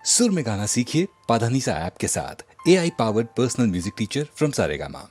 सुर में गाना सीखिए पाधानीसा ऐप के साथ। AI powered personal music teacher from Saregama.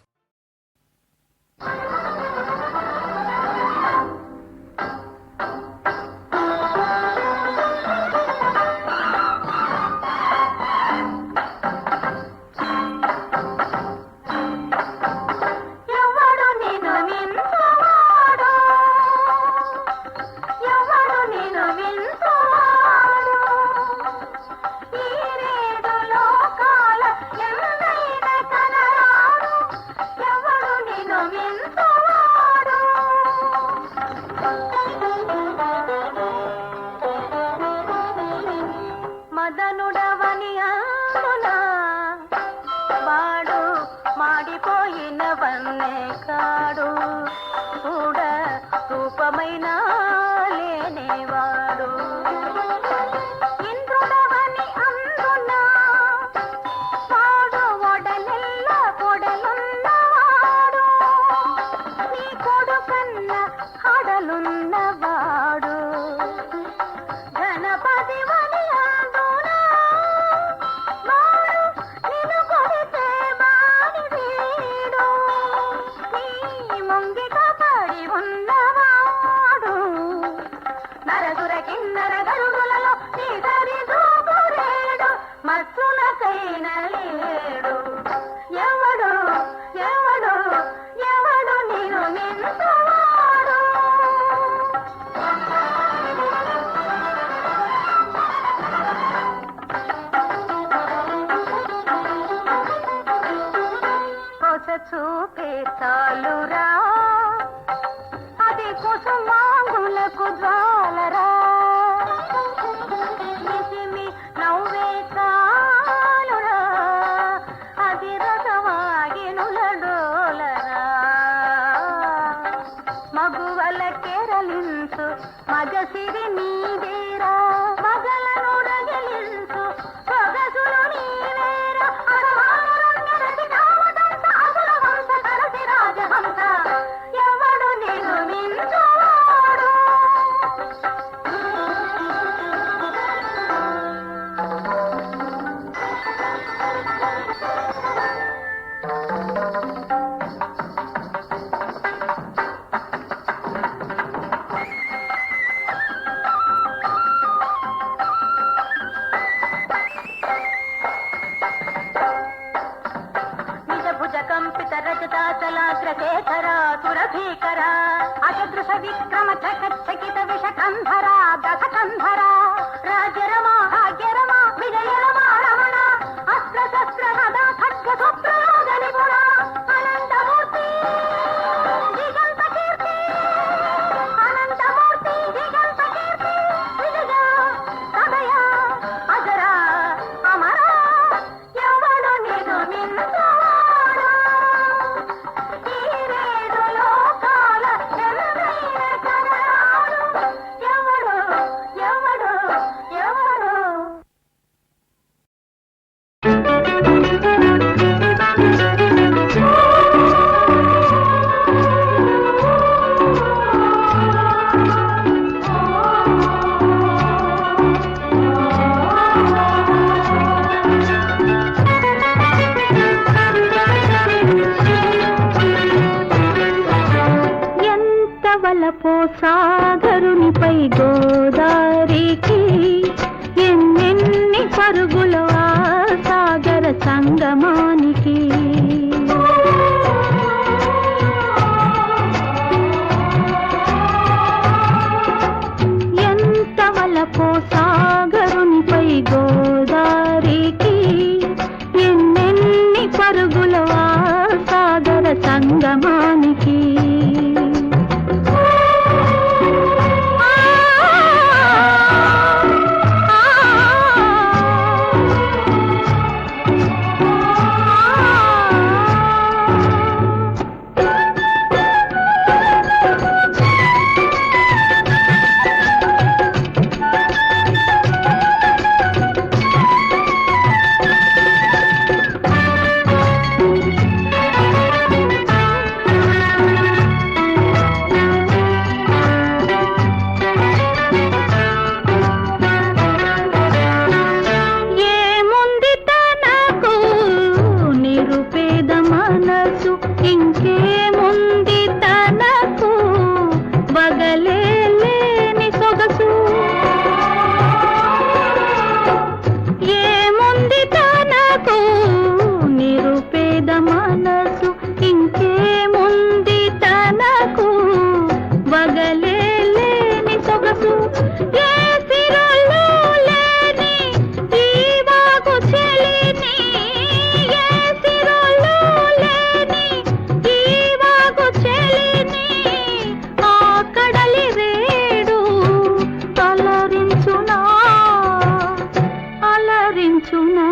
కరుణించునా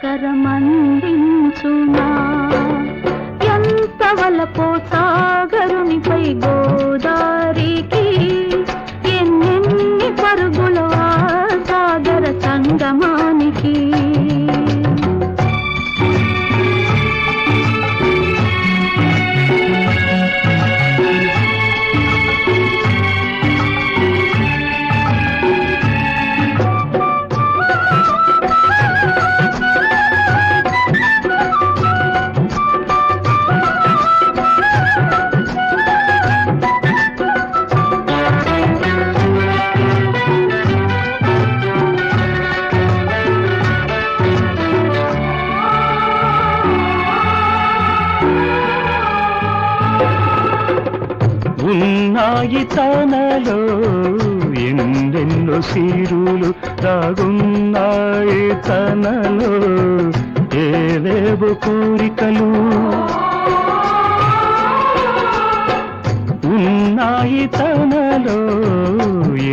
కరమందించునా ఎంత వలపో సాగరునిపై గోదారికి ఎన్నెన్ని పరుగులు ఆ సాగర సంగమానికి ఉన్నాయి తనలో ఎన్నెన్నో సీరులు దాగున్నాయి తనలో ఏవేవో కోరికలు ఉన్నాయి తనలో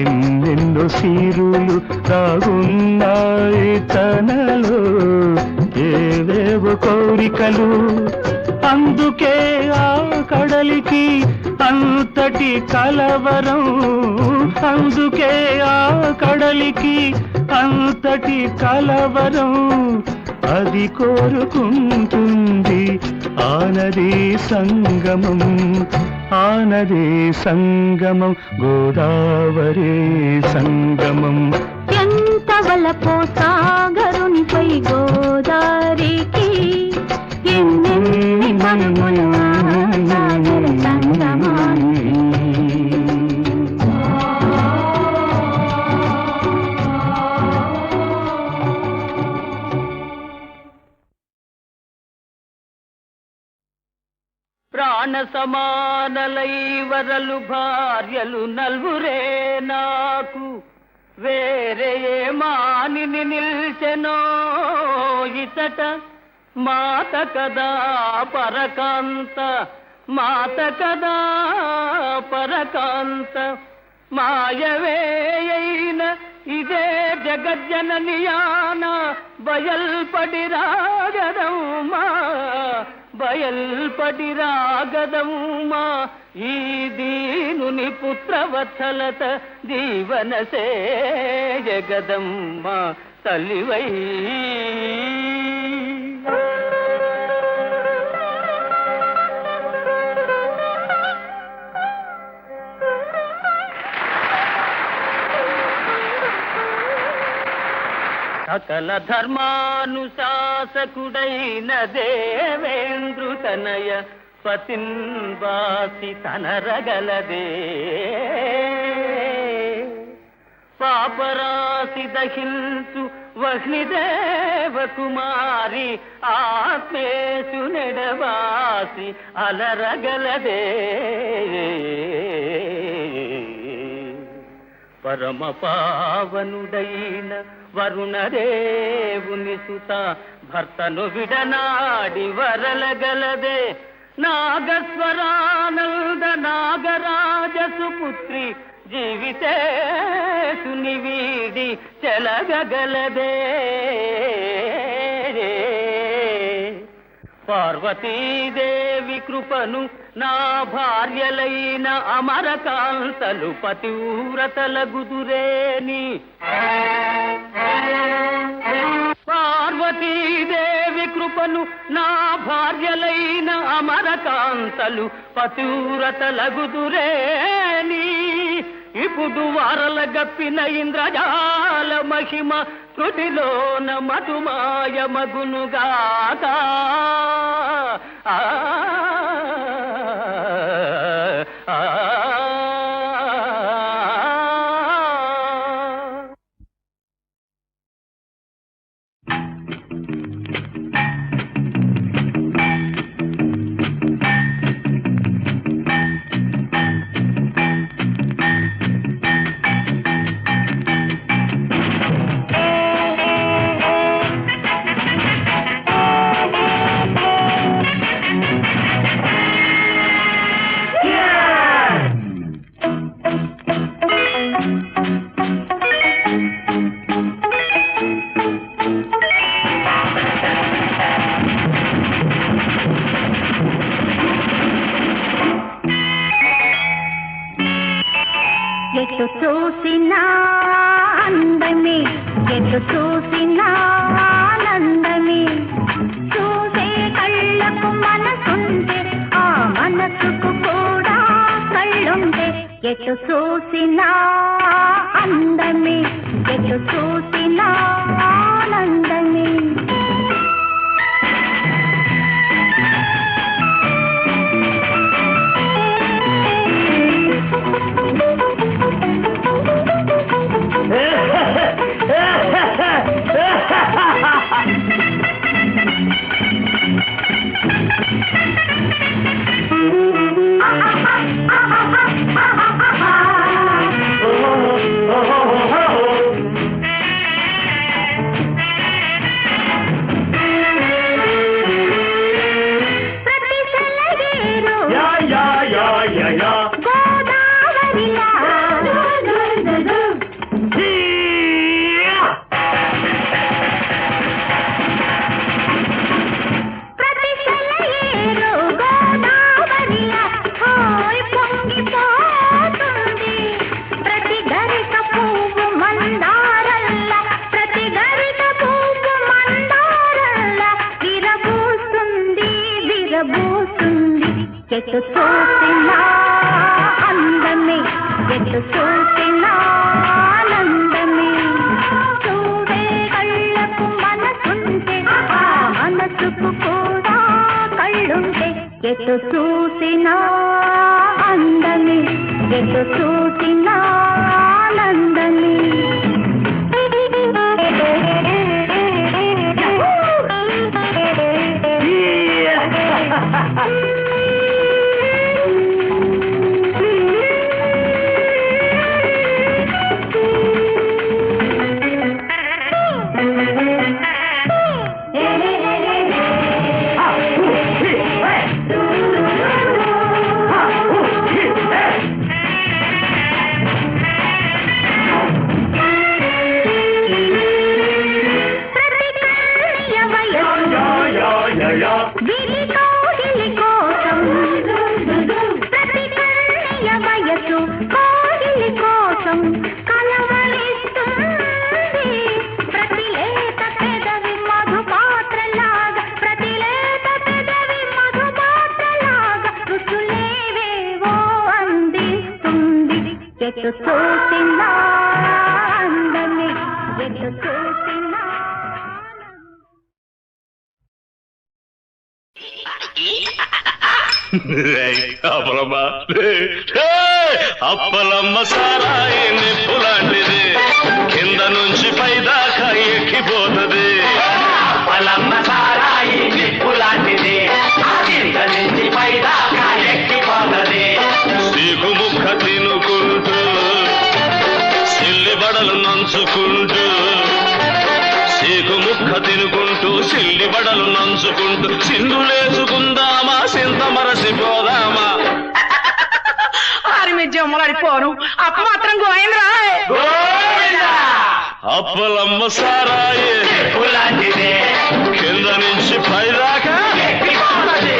ఎన్నెన్నో సీరులు దాగున్నాయి తనలో ఏవేవో కోరికలు అందుకే ఆ కడలికి అంతటి కలవరం అందుకే ఆ కడలికి అంతటి కలవరం అది కోరుకుంటుంది ఆనది సంగమం ఆనది సంగమం గోదావరి సంగమం ఎంత వలపో సాగరునిపై గోదారికి ఎన్నెన్ని పరుగులు ఆ సాగర సంగమానికి ప్రాణ సమానలై వరలు భార్యలు నల్వురే నాకు వేరే ఏ మానిని నిల్చెనో ఇతట మాత కదా పరకాంత మాత కదా పరకాంత మాయవేయైన ఇదే జగజ్జననియాన బయల్పడి రాగదమ్మా బయల్పడి రాగదమ్మా ఈ దీనుని పుత్రవత్సలత దీవనసే జగదమ్మా తల్లివై సకల ధర్మానుశాసకుడైన దేవేంద్రుతనయ పతిన్వాసి తనరగలదే పాపరాశి దహించు వహ్నిదేవ కుమారి ఆత్మేషు నెడవాసి అలరగలదే పరమ పావనుడైన వరుణదేవుని సుత భర్తను విడనాడి వరలగలదే నాగస్వరానంద నాగరాజ సుపుత్రి జీవితేసుని వీడి చెలగగలదే పార్వతీదేవి కృపను నా భార్యలైన అమరకాంతలు పతివ్రతలగుదురేని పార్వతీదేవి కృపను నా భార్యలైన అమరకాంతలు పతివ్రతలగుదురేని ఇప్పుడు వారల గప్పిన ఇంద్రజాల మహిమ త్రుటిలోన మధుమాయ మగునుగాక ఆ ఎటు చూసినా అందమే, ఎటు చూసినా ఆనందమే. చూసే కళ్ళకు మనసుంటే ఆ మనసుకు కూడా కళ్ళుంటే ఎటు చూసినా అందమే, ఎటు చూసినా ఆనందమే. ఎటు చూసినా అందమే, ఎటు చూసినా ఆనందమే. చూడే కళ్ళకు మనసుంటే ఆ మనసుకు కూడా కళ్ళుంటే ఎటు చూసినా అందమే, ఎటు చూసినా ఆనందమే. ఎటు చూసినా అందమే, ఎటు చూసినా అప్పలమ్మ సారాయి నిప్పులాంటిది, కింద నుంచి పైదాకా ఎక్కిపోతుంది. అప్పలమ్మ సారాయి నిప్పులాంటిది, కింద నుంచి పైదాకా ఎక్కిపోతుంది. సీకు ముక్క తినుకుంటూ సిల్లి బడలు నంచుకుంటూ, సీకు ముక్క తినుకుంటూ సిల్లి బడలు నంచుకుంటూ, సింధులేసుకుందామా సింత మరసిపోదామా. జమ్మలాడిపోను అప్ప మాత్రం గోయింద్రా. అప్పలమ్మ సారాయి నిప్పులాంటిది, కింద నుంచి పైదాకా ఎక్కిపోతుంది.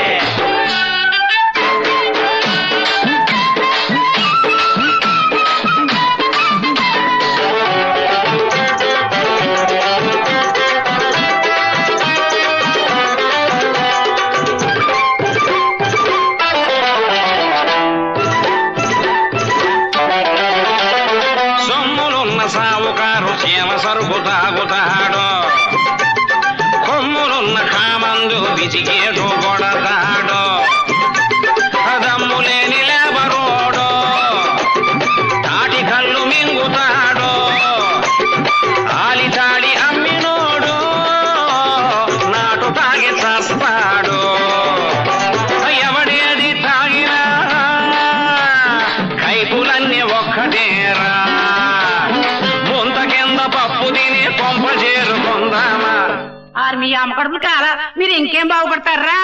సావుకారు చీమ సరుకు తాగుతాడు, కొమ్ములున్న కామందు బిచికేటు కొడతాడు. దమ్ములేని లేబరోడు తాటి కళ్ళు మింగుతాడు, ఆలితాడి అమ్మినోడు నాటు తాగి చస్తాడు. ఎవడేది తాగినా కైపులన్నీ ఒక్కటేరా, పప్పు తిని కొంప చేరుకుందామా. మీ అమ్మకడుపులు కాదా, మీరు ఇంకేం బాగుపడతారా.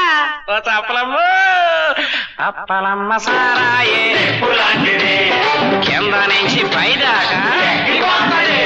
అప్పలమ్మ సారాయే నిప్పులాంటిది, కింద నుంచి పైదాకా ఎక్కిపోతుంది.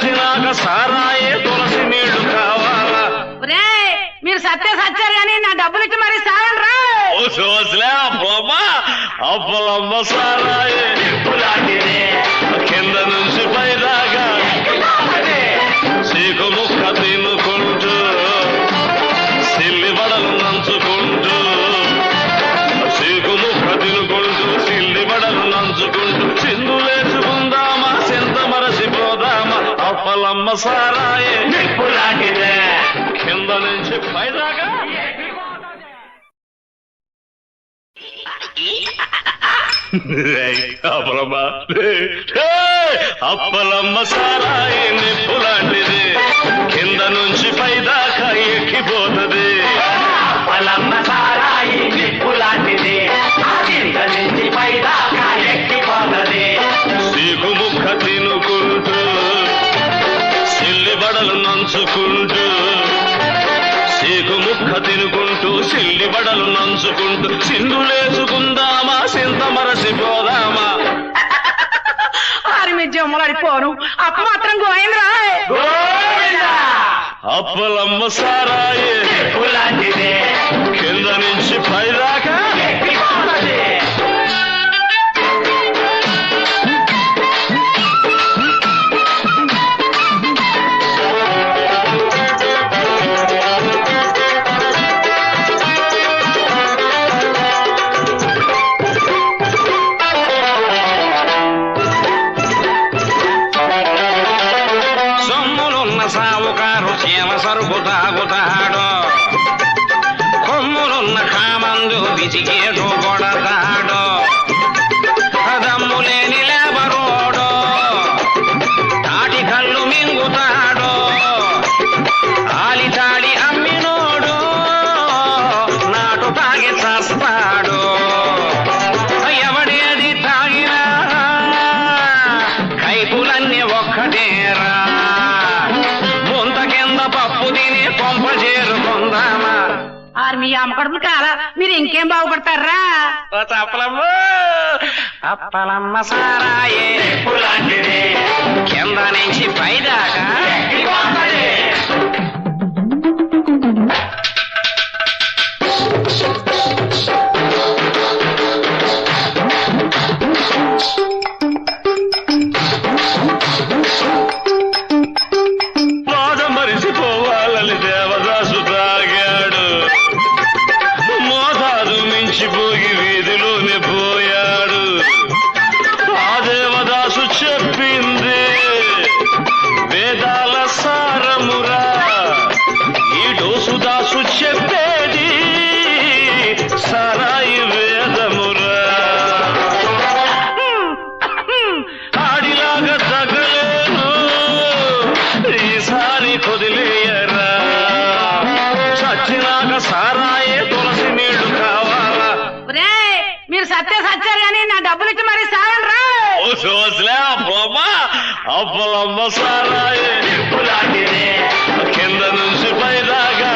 చచ్చినాక సారాయే తులసి నీళ్లు కావాలా ఒరేయ్, మీరు సత్తే సచ్చారు కానీ నా డబ్బులు ఇచ్చి మరి సాగండి రా. ఓ సోసలే అప్పలమ్మ అప్పలమ్మ సారాయే నిప్పులాంటిదే కింద నుంచి పైదాకా చీకు ముక్క తినుకుంటూ సిల్లి బడలు నంచుకుంటూ చీకు ముక్క తినుకుంటూ సిల్లి బడలు నంచుకుంటూ చిందులేసుకుందామా చింత మరసిపోదామా అప్పలమ్మ సారాయే నిప్పులాంటిదే కింద నుంచి పైదాకా అప్పలమ్మ అప్పలమ్మ సారాయి నిప్పులాంటిది కింద నుంచి పైదాకా ఎక్కిపోతుంది అప్పలమ్మ సారాయి నిప్పులాంటిది కింద నుంచి పైదాకా ఎక్కిపోతది సీకు ముక్క తినుకుంటూ సిల్లి బడలు నంచుకుంటూ సీకు ముక్క తినుకుంటూ సిల్లి బడలు నంచుకుంటూ సింధులేసుకుందామా సింత మరసిపోదామా ఆరి మీద జమ్మలాడిపోను అప్పు మాత్రం గోయిందిరా. గోవిందా అప్పలమ్మ సారాయి నిప్పులాంటిదే కింద నుంచి పైదాకా ఎక్కిపోతది సొమ్ములున్న సావుకారు చీమ సరుకు తాగుతాడు కొమ్ములున్న కామందు విసిగేటు కొడతాడు దమ్ములేని లేబరోడు తాటి కళ్ళు మింగుతాడు ఆలితాడి అమ్మినోడు నాటు తాగి చస్తాడు ఎవడేది తాగినా కైపులన్నీ ఒక్కటేరా ముంత కింద పప్పు తిని కొంప చేరుకుందామా ఆరి మీ అమ్మకడుపులు కాలా మీరు ఇంకేం బాగుపడతారా. అప్పలమ్మ అప్పలమ్మ సారాయే నిప్పులాంటిదే కింద నుంచి పైదాకా ఎక్కిపోతది బాధ మరిసిపోవాలని దేవదాసు తాగాడు మోతాదు మించిపోయి వీధిలోనే పోయాడు ఆ దేవదాసు చెప్పింది వేదాల సారమురా ఈ డోసుదాసు చెప్పేది సారాయి వేదమురా ఆడిలాగా తగలేను ఈసారి కొదిలేయరా చచ్చినాక సారాయే తులసి నీళ్లు కావాలా ఒరేయ్, మీరు సత్తే సచ్చారు కానీ నా డబ్బులు ఇచ్చి మరి సాగండి రా. ఓ సోసలే అప్పలమ్మ అప్పలమ్మ సారాయే నిప్పులాంటిదే కింద నుంచి పైదాకా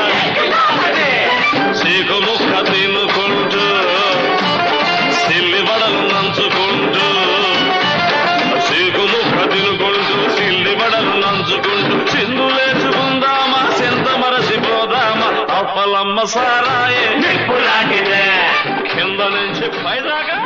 చీకు ముక్క తినుకుంటూ సిల్లి బడలు నంచుకుంటూ చీకు ముక్క తినుకుంటూ సిల్లి బడలు నంచుకుంటూ చిందులేసుకుందామా చింత మరసిపోదామా అప్పలమ్మ సారాయే నిప్పులాంటిదే కింద నుంచి పైదాకా